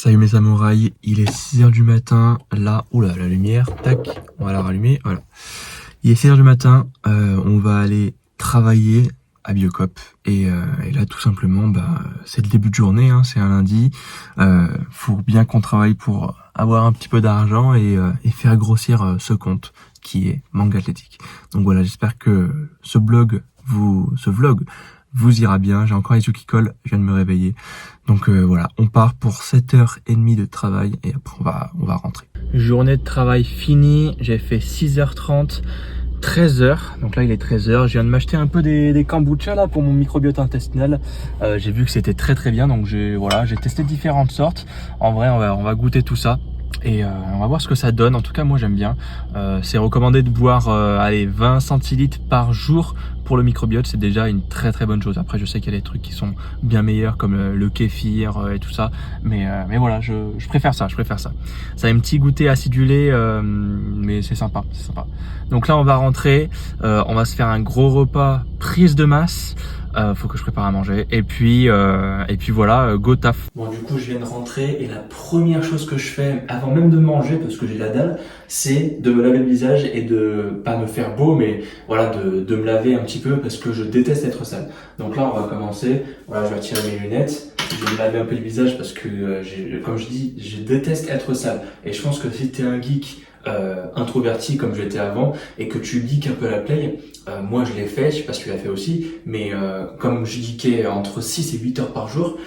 Salut mes samouraïs, il est 6h du matin, là, oula, la lumière, tac, on va la rallumer, voilà. Il est 6h du matin, on va aller travailler à Biocop, et là tout simplement, c'est le début de journée, hein, c'est un lundi, faut bien qu'on travaille pour avoir un petit peu d'argent et faire grossir ce compte qui est Manga Athlétique. Donc voilà, j'espère que ce vlog vous ira bien. J'ai encore les yeux qui collent, je viens de me réveiller. Donc voilà, on part pour 7h30 de travail et après on va rentrer. Journée de travail finie, j'ai fait 6h30, 13h, donc là il est 13h, je viens de m'acheter un peu des kombucha là pour mon microbiote intestinal. J'ai vu que c'était très bien, donc j'ai testé différentes sortes. En vrai on va goûter tout ça. Et on va voir ce que ça donne. En tout cas moi j'aime bien. C'est recommandé de boire 20 centilitres par jour pour le microbiote. C'est déjà une très bonne chose. Après je sais qu'il y a des trucs qui sont bien meilleurs comme le kéfir et tout ça. Mais voilà, je préfère ça. Ça a un petit goûter acidulé, mais c'est sympa. Donc là on va rentrer. On va se faire un gros repas prise de masse. Faut que je prépare à manger et puis voilà, go taf. Bon, du coup je viens de rentrer et la première chose que je fais avant même de manger, parce que j'ai la dalle, c'est de me laver le visage et de pas me faire beau, mais voilà, de me laver un petit peu parce que je déteste être sale. Donc là on va commencer. Voilà, je vais retirer mes lunettes, je vais me laver un peu le visage parce que comme je dis, je déteste être sale. Et je pense que si t'es un geek introverti comme j'étais avant et que tu geeks un peu à la play, moi je l'ai fait, je sais pas si tu l'as fait aussi, mais comme je geekais entre 6 et 8 heures par jour,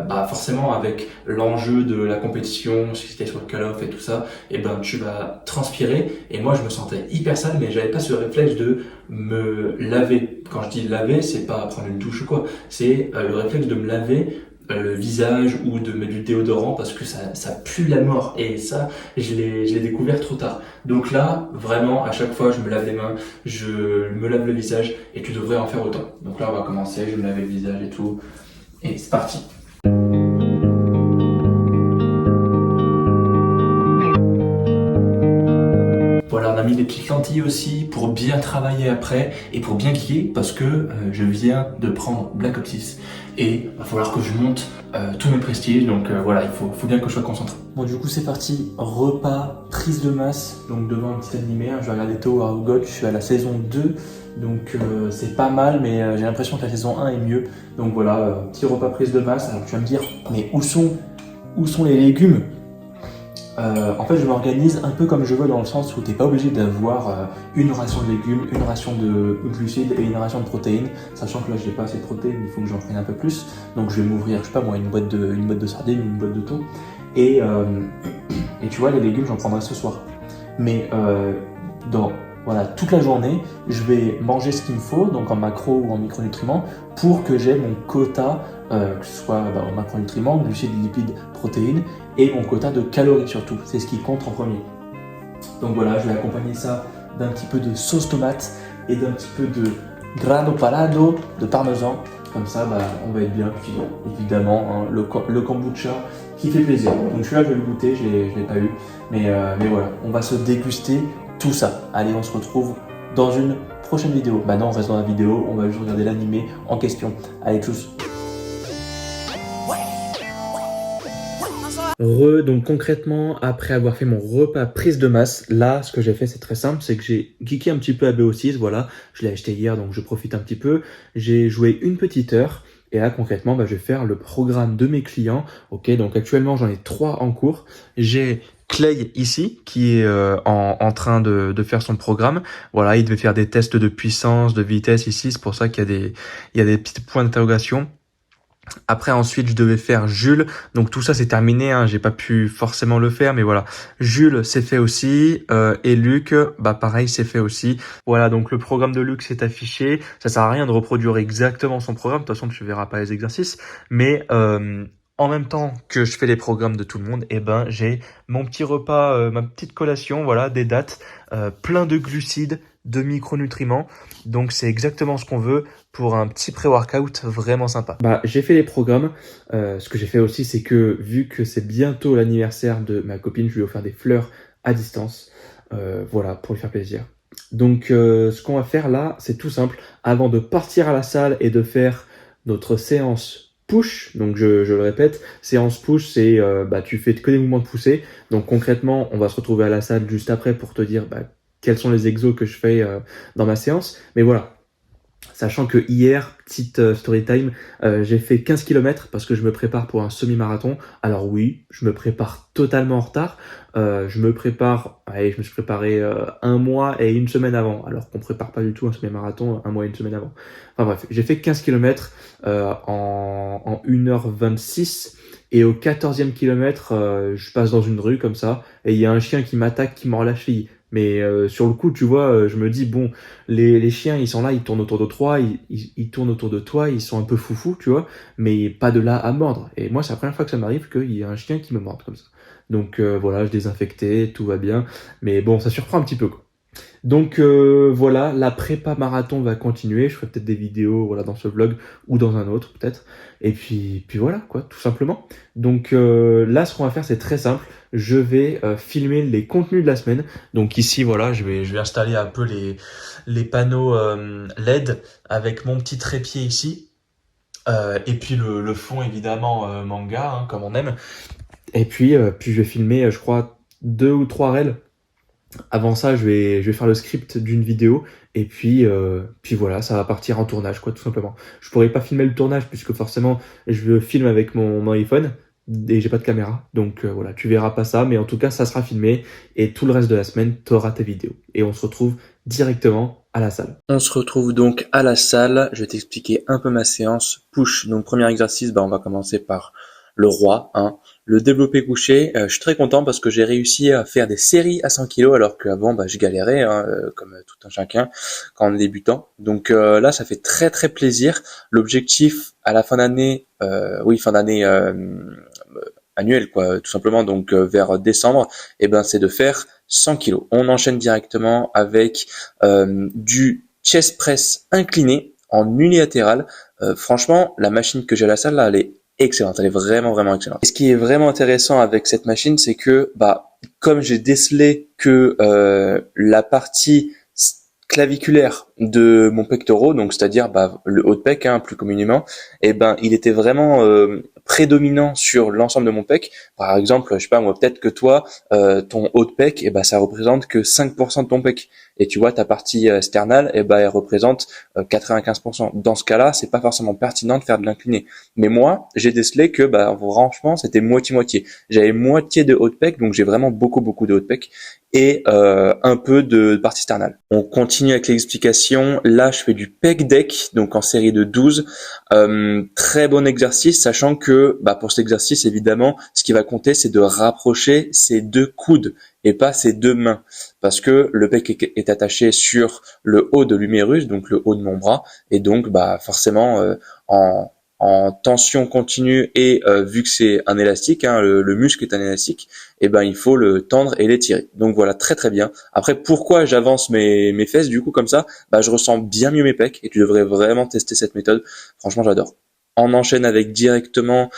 forcément avec l'enjeu de la compétition, si c'était sur le Call of et tout ça, et tu vas transpirer, et moi je me sentais hyper sale, mais j'avais pas ce réflexe de me laver. Quand je dis laver, c'est pas prendre une douche ou quoi, c'est le réflexe de me laver le visage ou de mettre du déodorant parce que ça pue la mort, et ça je l'ai découvert trop tard. Donc là vraiment à chaque fois je me lave les mains, je me lave le visage, et tu devrais en faire autant. Donc là on va commencer, je vais me laver le visage et tout, et c'est parti. Voilà, on a mis des petites lentilles aussi pour bien travailler après et pour bien cliquer parce que je viens de prendre Black Ops 6 et il va falloir que je monte tous mes prestiges, donc voilà, il faut bien que je sois concentré. Bon, du coup c'est parti, repas, prise de masse, donc devant un petit animé, hein, je vais regarder Tower of God, je suis à la saison 2, donc c'est pas mal, mais j'ai l'impression que la saison 1 est mieux. Donc voilà, petit repas prise de masse. Alors tu vas me dire, mais où sont les légumes? En fait, je m'organise un peu comme je veux, dans le sens où tu n'es pas obligé d'avoir une ration de légumes, une ration de glucides et une ration de protéines. Sachant que là, j'ai pas assez de protéines, il faut que j'en prenne un peu plus. Donc, je vais m'ouvrir, je sais pas moi, une boîte de sardines, une boîte de thon. Et tu vois, les légumes, j'en prendrai ce soir. Mais voilà, toute la journée, je vais manger ce qu'il me faut, donc en macro ou en micronutriments, pour que j'ai mon quota, que ce soit en macronutriments, glucides, lipides, protéines, et mon quota de calories surtout. C'est ce qui compte en premier. Donc voilà, je vais accompagner ça d'un petit peu de sauce tomate et d'un petit peu de grano palado, de parmesan. Comme ça, on va être bien. Puis évidemment, hein, le kombucha qui fait plaisir. Donc celui-là, je vais le goûter, je l'ai pas eu. Mais voilà, on va se déguster tout ça. Allez, on se retrouve dans une prochaine vidéo. Non, on reste dans la vidéo, on va juste regarder l'animé en question. Allez, tchuss. Donc concrètement, après avoir fait mon repas prise de masse, là, ce que j'ai fait, c'est très simple, c'est que j'ai geeké un petit peu à BO6, voilà, je l'ai acheté hier, donc je profite un petit peu. J'ai joué une petite heure, et là, concrètement, je vais faire le programme de mes clients. Ok, donc actuellement, j'en ai 3 en cours. J'ai Clay ici, qui est en train de faire son programme. Voilà, il devait faire des tests de puissance, de vitesse ici, c'est pour ça qu'il y a des petits points d'interrogation. Après, ensuite, je devais faire Jules. Donc tout ça, c'est terminé, hein. J'ai pas pu forcément le faire, mais voilà. Jules, c'est fait aussi. Et Luc, pareil, c'est fait aussi. Voilà, donc le programme de Luc s'est affiché. Ça sert à rien de reproduire exactement son programme. De toute façon, tu verras pas les exercices. Mais en même temps que je fais les programmes de tout le monde, j'ai mon petit repas, ma petite collation, voilà, des dattes, plein de glucides, de micronutriments. Donc c'est exactement ce qu'on veut pour un petit pré-workout vraiment sympa. J'ai fait les programmes. Ce que j'ai fait aussi, c'est que vu que c'est bientôt l'anniversaire de ma copine, je lui ai offert des fleurs à distance. Voilà, pour lui faire plaisir. Donc ce qu'on va faire là, c'est tout simple. Avant de partir à la salle et de faire notre séance push, donc je le répète, séance push, c'est tu fais que des mouvements de poussée. Donc concrètement, on va se retrouver à la salle juste après pour te dire quels sont les exos que je fais dans ma séance. Mais voilà, sachant que hier, petite story time, j'ai fait 15 km parce que je me prépare pour un semi-marathon. Alors oui, je me prépare totalement en retard. Je me suis préparé un mois et une semaine avant, alors qu'on prépare pas du tout un semi-marathon un mois et une semaine avant. Enfin bref, j'ai fait 15 km en 1h26. Et au 14e kilomètre, je passe dans une rue comme ça, et il y a un chien qui m'attaque, qui mord la cheville. Mais sur le coup, tu vois, je me dis, bon, les chiens, ils sont là, ils tournent autour de toi, ils tournent autour de toi, ils sont un peu foufous, tu vois, mais pas de là à mordre. Et moi, c'est la première fois que ça m'arrive qu'il y a un chien qui me morde comme ça. Donc voilà, je désinfectais, tout va bien. Mais bon, ça surprend un petit peu, quoi. Donc voilà, la prépa marathon va continuer. Je ferai peut-être des vidéos voilà, dans ce vlog ou dans un autre peut-être. Et puis voilà, quoi, tout simplement. Donc là, ce qu'on va faire, c'est très simple. Je vais filmer les contenus de la semaine. Donc ici, voilà, je vais installer un peu les panneaux LED avec mon petit trépied ici. Et puis le fond, évidemment, manga, hein, comme on aime. Et puis je vais filmer, je crois, 2 ou 3 reels. Avant ça, je vais faire le script d'une vidéo et puis voilà, ça va partir en tournage, quoi, tout simplement. Je pourrais pas filmer le tournage puisque forcément, je filme avec mon iPhone et j'ai pas de caméra. Donc voilà, tu verras pas ça, mais en tout cas, ça sera filmé et tout le reste de la semaine, tu auras tes vidéos. Et on se retrouve directement à la salle. On se retrouve donc à la salle. Je vais t'expliquer un peu ma séance push. Donc premier exercice, on va commencer par le roi, hein. Le développé couché, je suis très content parce que j'ai réussi à faire des séries à 100 kg alors qu'avant je galérais, hein, comme tout un chacun quand on est débutant. Donc là ça fait très très plaisir. L'objectif à la fin d'année, annuelle quoi, tout simplement, donc vers décembre, c'est de faire 100 kg. On enchaîne directement avec du chest press incliné en unilatéral. Franchement, la machine que j'ai à la salle là, elle est excellente, elle est vraiment vraiment excellente. Et ce qui est vraiment intéressant avec cette machine, c'est que comme j'ai décelé que la partie claviculaire de mon pectoral, donc c'est-à-dire le haut de pec, hein, plus communément, il était vraiment prédominant sur l'ensemble de mon pec. Par exemple, je sais pas moi, peut-être que toi, ton haut de pec, ça représente que 5% de ton pec. Et tu vois, ta partie sternale, elle représente 95%. Dans ce cas-là, c'est pas forcément pertinent de faire de l'incliné. Mais moi, j'ai décelé que franchement, c'était moitié-moitié. J'avais moitié de haut de pec, donc j'ai vraiment beaucoup de haut de pec et un peu de partie sternale. On continue avec l'explication. Là, je fais du pec deck, donc en série de 12. Très bon exercice, sachant que pour cet exercice, évidemment, ce qui va compter, c'est de rapprocher ses 2 coudes et pas ses 2 mains, parce que le pec est attaché sur le haut de l'humérus, donc le haut de mon bras, et donc forcément en tension continue et vu que c'est un élastique, hein, le muscle est un élastique, il faut le tendre et l'étirer. Donc voilà, très très bien. Après, pourquoi j'avance mes fesses du coup comme ça, je ressens bien mieux mes pecs et tu devrais vraiment tester cette méthode. Franchement, j'adore. On enchaîne avec directement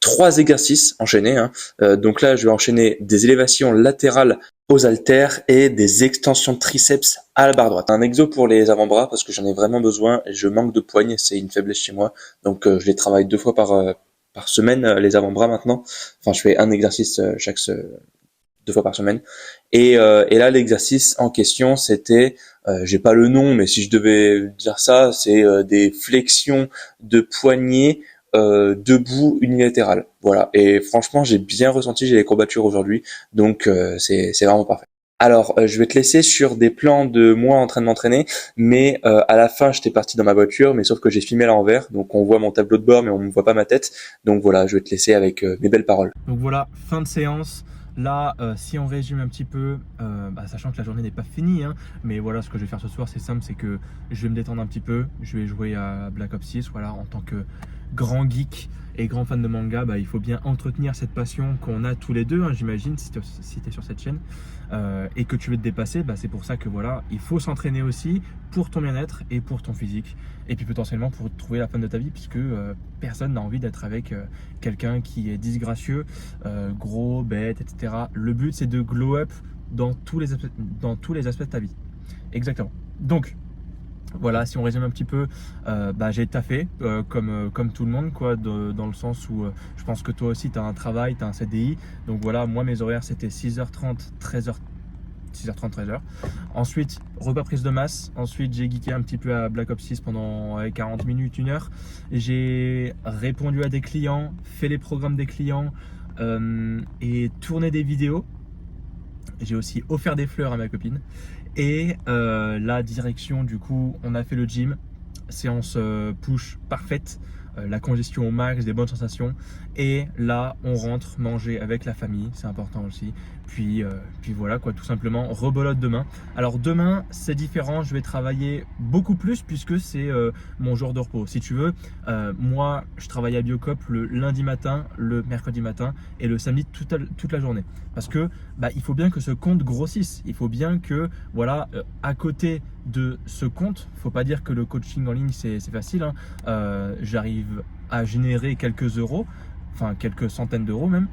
3 exercices enchaînés, hein. Donc là, je vais enchaîner des élévations latérales aux haltères et des extensions de triceps à la barre droite. Un exo pour les avant-bras parce que j'en ai vraiment besoin et je manque de poigne, c'est une faiblesse chez moi. Donc je les travaille 2 fois par semaine, les avant-bras maintenant. Enfin, je fais un exercice 2 fois par semaine. Et là, l'exercice en question, c'était, j'ai pas le nom, mais si je devais dire ça, c'est des flexions de poignets debout unilatérales. Voilà. Et franchement, j'ai bien ressenti, j'ai les courbatures aujourd'hui, donc c'est vraiment parfait. Alors, je vais te laisser sur des plans de moi en train de m'entraîner, mais à la fin, j'étais parti dans ma voiture, mais sauf que j'ai filmé à l'envers, donc on voit mon tableau de bord, mais on ne voit pas ma tête. Donc voilà, je vais te laisser avec mes belles paroles. Donc voilà, fin de séance. Là, si on résume un petit peu, sachant que la journée n'est pas finie, hein, mais voilà, ce que je vais faire ce soir, c'est simple, c'est que je vais me détendre un petit peu. Je vais jouer à Black Ops 6, voilà, en tant que grand geek et grand fan de manga, il faut bien entretenir cette passion qu'on a tous les deux, hein, j'imagine, si tu es sur cette chaîne, et que tu veux te dépasser, c'est pour ça que voilà, il faut s'entraîner aussi pour ton bien-être et pour ton physique, et puis potentiellement pour trouver la femme de ta vie, puisque personne n'a envie d'être avec quelqu'un qui est disgracieux, gros, bête, etc. Le but, c'est de glow up dans tous les aspects de ta vie. Exactement. Donc, Voilà, si on résume un petit peu, j'ai taffé comme tout le monde, quoi, dans le sens où je pense que toi aussi tu as un travail, tu as un CDI. Donc voilà, moi mes horaires c'était 6h30, 13h, 6h30, 13h. Ensuite, repas prise de masse. Ensuite, j'ai geeké un petit peu à Black Ops 6 pendant 40 minutes, 1 heure. J'ai répondu à des clients, fait les programmes des clients et tourné des vidéos. J'ai aussi offert des fleurs à ma copine. Et la direction, du coup, on a fait le gym. Séance push parfaite. La congestion au max, des bonnes sensations. Et là, on rentre manger avec la famille, c'est important aussi. Puis voilà, quoi, tout simplement, rebelote demain. Alors demain, c'est différent, je vais travailler beaucoup plus puisque c'est mon jour de repos. Si tu veux, moi, je travaille à Biocop le lundi matin, le mercredi matin et le samedi toute la journée. Parce que il faut bien que ce compte grossisse. Il faut bien que, voilà, à côté de ce compte, faut pas dire que le coaching en ligne c'est facile, hein. J'arrive à générer quelques euros, enfin quelques centaines d'euros même,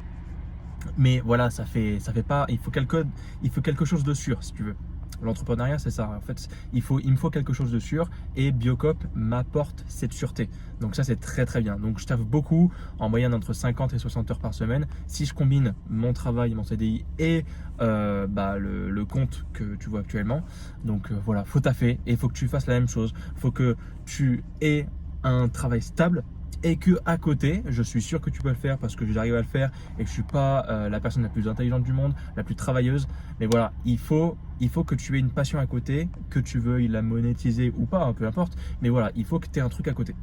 mais voilà, ça fait pas, il faut quelque chose de sûr, si tu veux. L'entrepreneuriat, c'est ça. En fait, il me faut quelque chose de sûr et Biocop m'apporte cette sûreté. Donc ça, c'est très très bien. Donc je taffe beaucoup, en moyenne entre 50 et 60 heures par semaine. Si je combine mon travail, mon CDI et le compte que tu vois actuellement, donc voilà, faut taffer et il faut que tu fasses la même chose. Faut que tu aies un travail stable. Et que à côté, je suis sûr que tu peux le faire parce que j'arrive à le faire et que je suis pas la personne la plus intelligente du monde, la plus travailleuse. Mais voilà, il faut que tu aies une passion à côté, que tu veuilles la monétiser ou pas, hein, peu importe. Mais voilà, il faut que tu aies un truc à côté.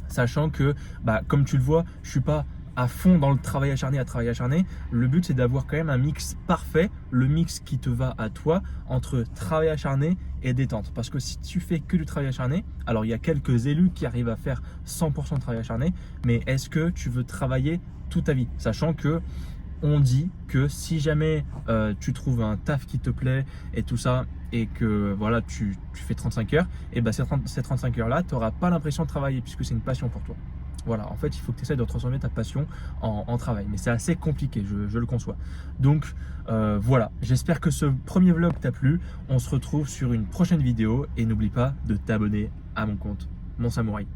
Sachant que, comme tu le vois, je suis pas à fond dans le travail acharné. Le but, c'est d'avoir quand même un mix parfait, le mix qui te va à toi entre travail acharné et détente. Parce que si tu fais que du travail acharné, alors il y a quelques élus qui arrivent à faire 100% de travail acharné, mais est-ce que tu veux travailler toute ta vie? Sachant que on dit que si jamais tu trouves un taf qui te plaît et tout ça, et que voilà, tu fais 35 heures, et ces 35 heures là, tu n'auras pas l'impression de travailler puisque c'est une passion pour toi. Voilà, en fait, il faut que tu essaies de transformer ta passion en travail. Mais c'est assez compliqué, je le conçois. Donc voilà, j'espère que ce premier vlog t'a plu. On se retrouve sur une prochaine vidéo et n'oublie pas de t'abonner à mon compte, Mon Samouraï.